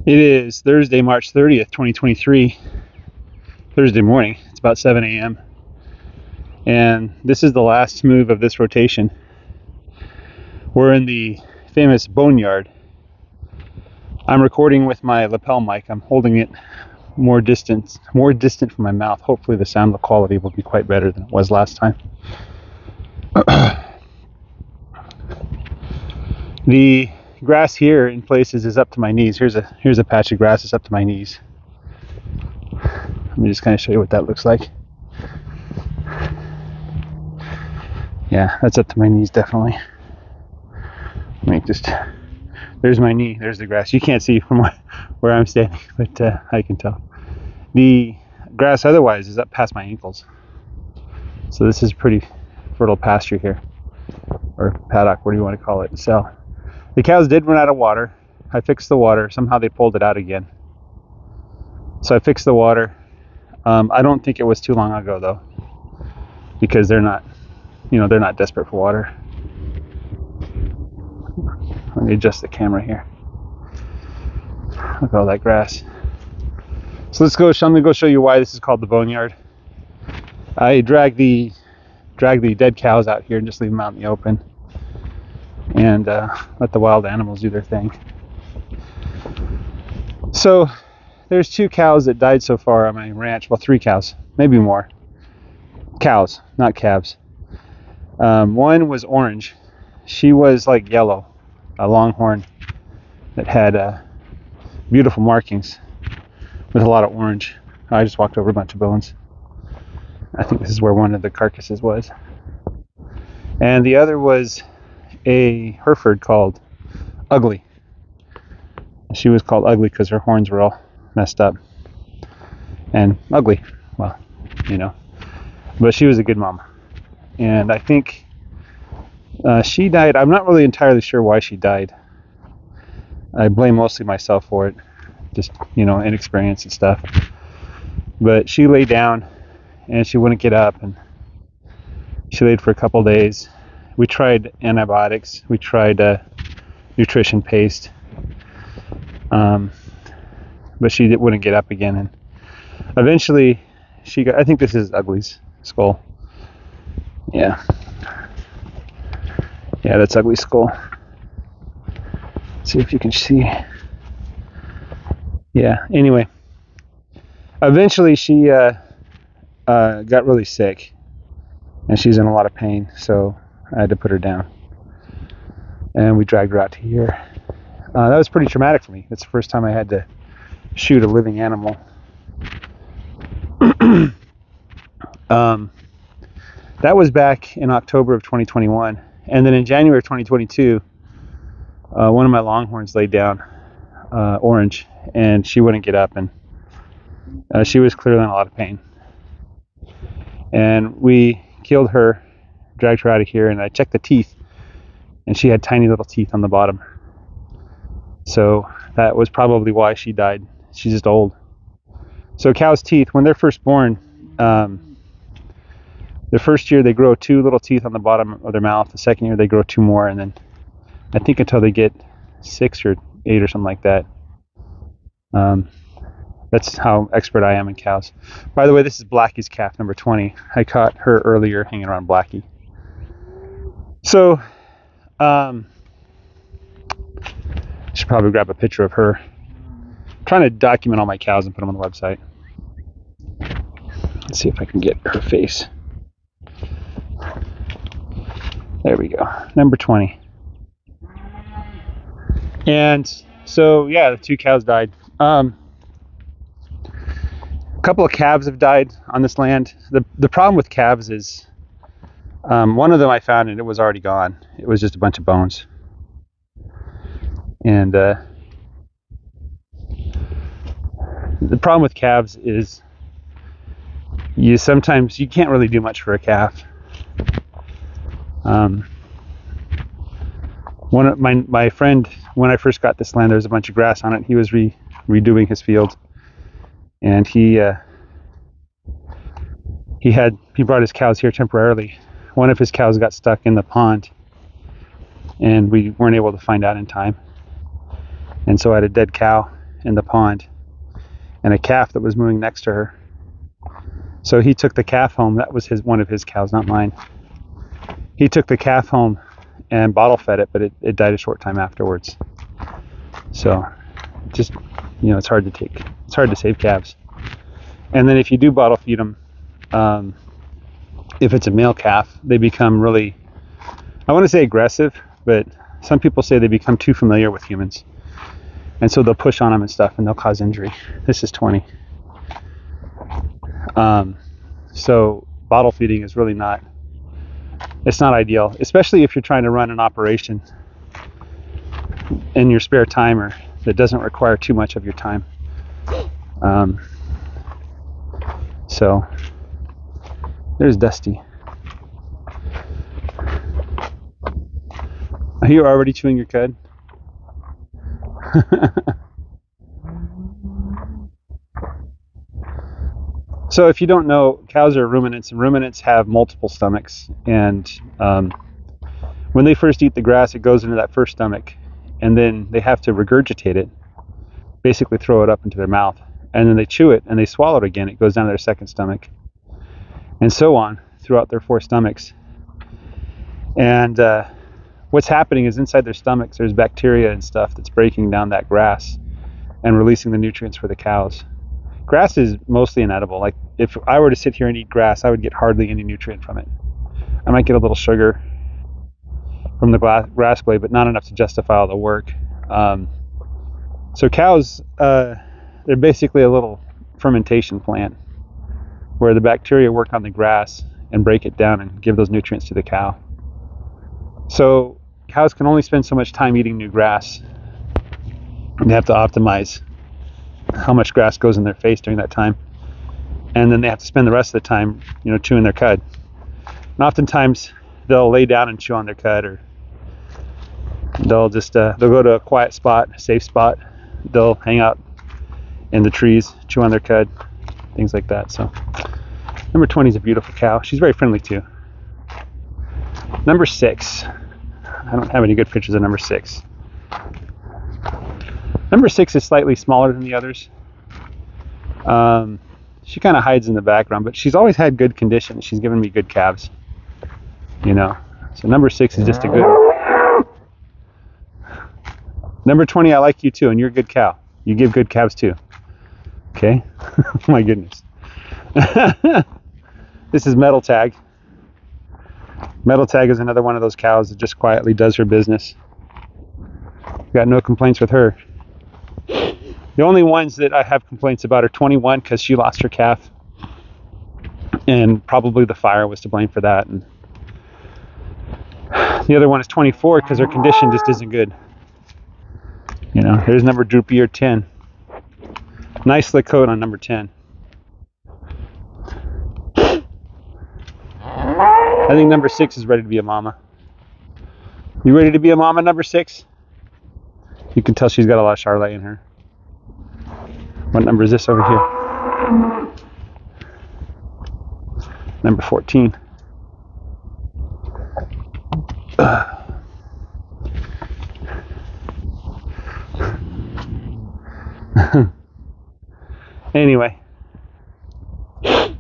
It is Thursday, March 30th, 2023, Thursday morning. It's about 7 a.m. And this is the last move of this rotation. We're in the famous boneyard. I'm recording with my lapel mic. I'm holding it more distant from my mouth. Hopefully the sound quality will be quite better than it was last time. The grass here in places is up to my knees. Here's a patch of grass that's up to my knees. Let me just kind of show you what that looks like. Yeah, that's up to my knees definitely. There's my knee, there's the grass. You can't see from where I'm standing, but I can tell. The grass otherwise is up past my ankles. So this is pretty fertile pasture here, or paddock, what do you want to call it. So the cows did run out of water. I fixed the water. Somehow they pulled it out again. So I fixed the water. I don't think it was too long ago though, because they're not desperate for water. Let me adjust the camera here. Look at all that grass. So I'm gonna go show you why this is called the boneyard. I drag the dead cows out here and just leave them out in the open, and let the wild animals do their thing. So there's 2 cows that died so far on my ranch. Well, 3 cows, maybe more. Cows, not calves. One was orange. She was like yellow, a longhorn that had beautiful markings with a lot of orange. I just walked over a bunch of bones. I think this is where one of the carcasses was. And the other was a Hereford called Ugly. She was called Ugly because her horns were all messed up and ugly. Well, but she was a good mama. And I think she died. I'm not really entirely sure why she died. I blame mostly myself for it, just inexperience and stuff. But she lay down and she wouldn't get up, and she laid for a couple days. We tried antibiotics, we tried nutrition paste, but she wouldn't get up again. And eventually I think this is Ugly's skull. Yeah, that's Ugly's skull. Let's see if you can see. Yeah, anyway, eventually she got really sick and she's in a lot of pain, so I had to put her down and we dragged her out to here. That was pretty traumatic for me. It's the first time I had to shoot a living animal. That was back in October of 2021, and then in January of 2022, one of my longhorns laid down, orange, and she wouldn't get up, and she was clearly in a lot of pain. And we killed her, dragged her out of here, and I checked the teeth, and she had tiny little teeth on the bottom. So that was probably why she died. She's just old. So cows' teeth, when they're first born, the first year they grow 2 little teeth on the bottom of their mouth. The second year they grow 2 more, and then I think until they get 6 or 8 or something like that. That's how expert I am in cows. By the way, this is Blackie's calf, number 20. I caught her earlier hanging around Blackie. So, should probably grab a picture of her. I'm trying to document all my cows and put them on the website. Let's see if I can get her face. There we go, number 20. And so, yeah, the 2 cows died. A couple of calves have died on this land. The problem with calves is, one of them I found and it was already gone. It was just a bunch of bones. And the problem with calves is you can't really do much for a calf. One of my friend, when I first got this land, there was a bunch of grass on it. He was redoing his field, and he brought his cows here temporarily. One of his cows got stuck in the pond, and we weren't able to find out in time. And so I had a dead cow, in the pond and a calf that was moving next to her. So he took the calf home. That was one of his cows, not mine. He took the calf home and bottle fed it, but it died a short time afterwards. So just, it's hard to save calves. And then if you do bottle feed them, if it's a male calf, they become really, I want to say aggressive, but some people say they become too familiar with humans. And so they'll push on them and stuff, and they'll cause injury. This is 20. So bottle feeding is really not ideal, especially if you're trying to run an operation in your spare time or that doesn't require too much of your time. So there's Dusty. Are you already chewing your cud? So if you don't know, cows are ruminants, and ruminants have multiple stomachs. And when they first eat the grass, it goes into that first stomach, and then they have to regurgitate it, basically throw it up into their mouth. And then they chew it and they swallow it again. It goes down to their second stomach, and so on throughout their 4 stomachs. And what's happening is inside their stomachs, there's bacteria and stuff that's breaking down that grass and releasing the nutrients for the cows. Grass is mostly inedible. Like if I were to sit here and eat grass, I would get hardly any nutrient from it. I might get a little sugar from the grass blade, but not enough to justify all the work. So cows, they're basically a little fermentation plant where the bacteria work on the grass and break it down and give those nutrients to the cow. So cows can only spend so much time eating new grass. They have to optimize how much grass goes in their face during that time. And then they have to spend the rest of the time, chewing their cud. And oftentimes they'll lay down and chew on their cud, or they'll just, they'll go to a quiet spot, a safe spot. They'll hang out in the trees, chew on their cud, things like that. So number 20 is a beautiful cow. She's very friendly too. Number 6. I don't have any good pictures of number 6. Number 6 is slightly smaller than the others. She kind of hides in the background, but she's always had good condition. She's given me good calves, So number 6 is just a good one. Number 20, I like you too, and you're a good cow. You give good calves too. Okay? Oh my goodness. This is Metal Tag. Metal Tag is another one of those cows that just quietly does her business. Got no complaints with her. The only ones that I have complaints about are 21, because she lost her calf, and probably the fire was to blame for that. And the other one is 24, because her condition just isn't good. Here's number droopy, or 10. Nice slick coat on number 10. I think number 6 is ready to be a mama. You ready to be a mama, number 6? You can tell she's got a lot of Charlotte in her. What number is this over here? Number 14. Anyway, I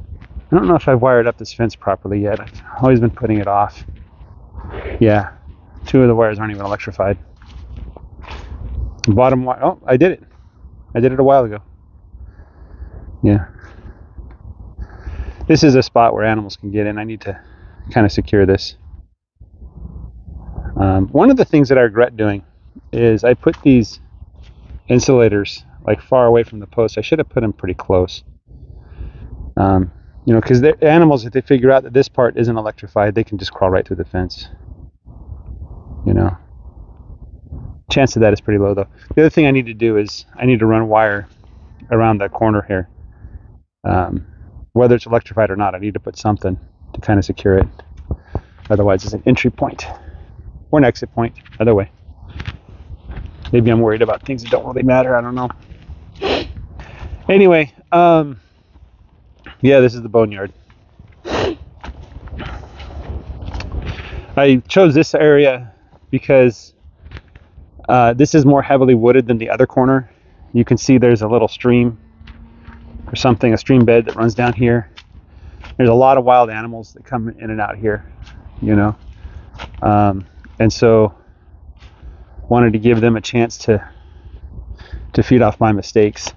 don't know if I've wired up this fence properly yet. I've always been putting it off. Yeah, 2 of the wires aren't even electrified. Bottom wire, oh, I did it. I did it a while ago. Yeah. This is a spot where animals can get in. I need to kind of secure this. One of the things that I regret doing is I put these insulators like far away from the post. I should have put them pretty close. Because the animals, if they figure out that this part isn't electrified, they can just crawl right through the fence. Chance of that is pretty low, though. The other thing I need to do is I need to run wire around that corner here. Whether it's electrified or not, I need to put something to kind of secure it. Otherwise, it's an entry point or an exit point. Either way. Maybe I'm worried about things that don't really matter. I don't know. Anyway, yeah, this is the boneyard. I chose this area because this is more heavily wooded than the other corner, You can see there's a little stream or something, a stream bed that runs down here. There's a lot of wild animals that come in and out here, you know. And so wanted to give them a chance to feed off my mistakes.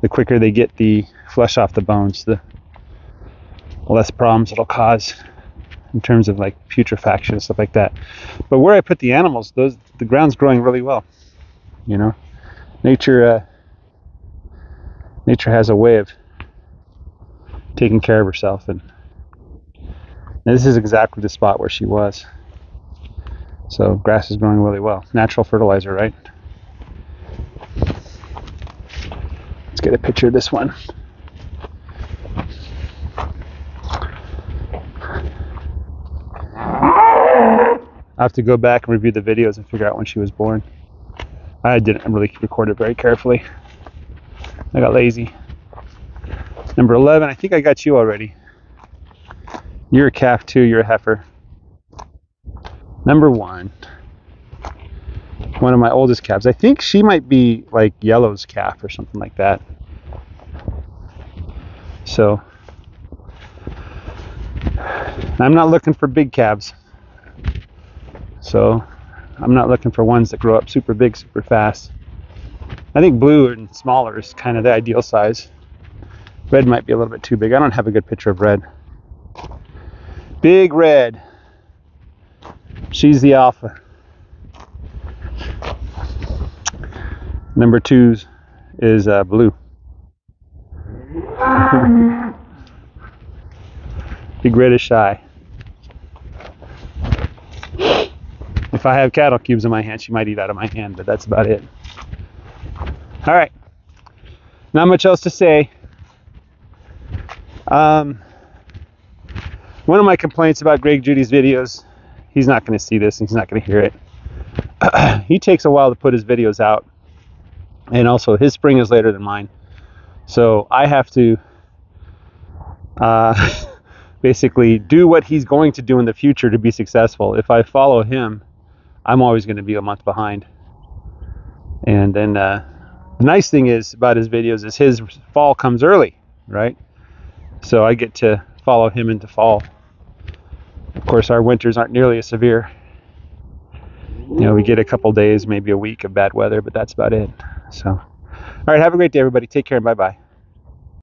The quicker they get the flesh off the bones, the less problems it'll cause in terms of like putrefaction and stuff like that. But where I put the animals, the ground's growing really well, you know. Nature has a way of taking care of herself, and this is exactly the spot where she was. So grass is growing really well. Natural fertilizer, right? Let's get a picture of this one. I have to go back and review the videos and figure out when she was born. I didn't really record it very carefully. I got lazy. Number 11, I think I got you already. You're a calf too, you're a heifer. Number 1, one of my oldest calves. I think she might be like Yellow's calf or something like that. So, I'm not looking for big calves. So, I'm not looking for ones that grow up super big, super fast. I think blue and smaller is kind of the ideal size. Red might be a little bit too big. I don't have a good picture of red. Big red. She's the alpha. Number 2 is blue. Big red is shy. If I have cattle cubes in my hand, she might eat out of my hand, but that's about it. All right. Not much else to say. One of my complaints about Greg Judy's videos, he's not going to see this and he's not going to hear it. He takes a while to put his videos out, and also his spring is later than mine, so I have to basically do what he's going to do in the future to be successful. If I follow him, I'm always going to be a month behind. And then the nice thing is about his videos is his fall comes early, right? So I get to follow him into fall. Of course, our winters aren't nearly as severe. You know, we get a couple days, maybe a week of bad weather, but that's about it. So, all right, have a great day, everybody. Take care and bye-bye.